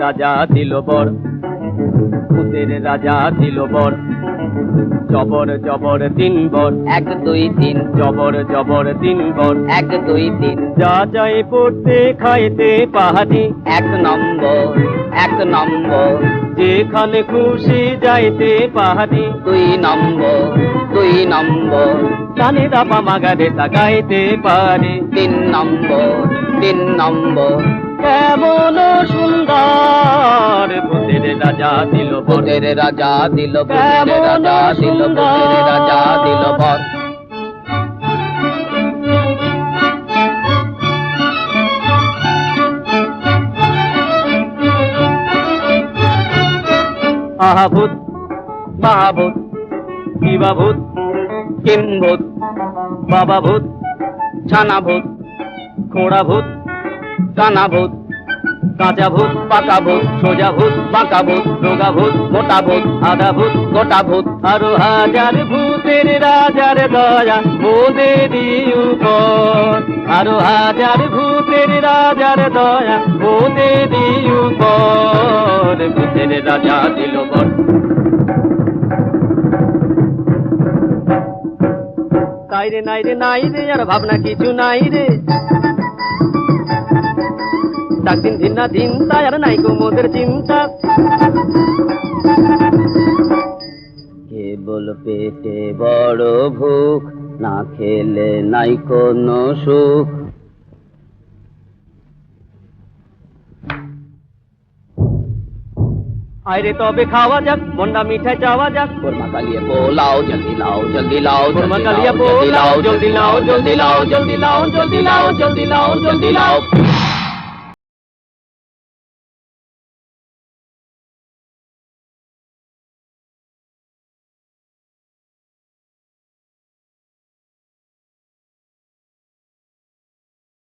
রাজা দিল বর, ভূতের রাজা দিল বর। জবর জবর 3 বর, 1 2 3, জবর জবর 3 বর। 1 2 3, যা যাই পড়তে খাইতে পাহাড়ি, 1 নম্বর 1 নম্বর, যেখানে খুশি যাইতে পাহাড়ি। 2 নম্বর 2 নম্বর, কানে দাপা মাগারে তাকাইতে পারি। 3 নম্বর 3 নম্বর, কেমন সুন্দর ভূতের রাজা দিল বর, ভূতের রাজা দিল, ভূতের রাজা দিল, ভূতের রাজা দিল বর। আহা ভূত মহাভূত, কিবা ভূত, কিম ভূত, বাবা ভূত, ছানা ভূত, খোড়া ভূত, কানা ভূত, কাঁচা ভূত, পাকা ভূত, সোজা ভূত, বাঁকা ভূত, রোগা ভূত, মোটা ভূত, আধা ভূত, গোটা ভূত। আরো হাজার ভূতের রাজার দয়া মোদেরই উপর। আরো হাজার ভূতের রাজার দয়া মোদেরই উপর। ভূতের রাজা দিল বর। তাই রে নাই রে নাই রে, আর ভাবনা কিছু নাই রে। ডাক দিন দিন না দিন তাই আর নাই গো মোদের চিন্তা। কেবল পেটে বড় ভুখ, না খেলে নাই কোনো সুখ। আইরে তবে খাওয়া যাক, মন্ডা মিঠাই চাওয়া যাক। কোরমা কালিয়ে পোলাও, জলদি লাও জলদি লাও, কোরমা কালিয়া পোলাও, জলদি লাও জলদি লাও জলদি লাও জলদি লাও জলদি লাও জলদি লাও।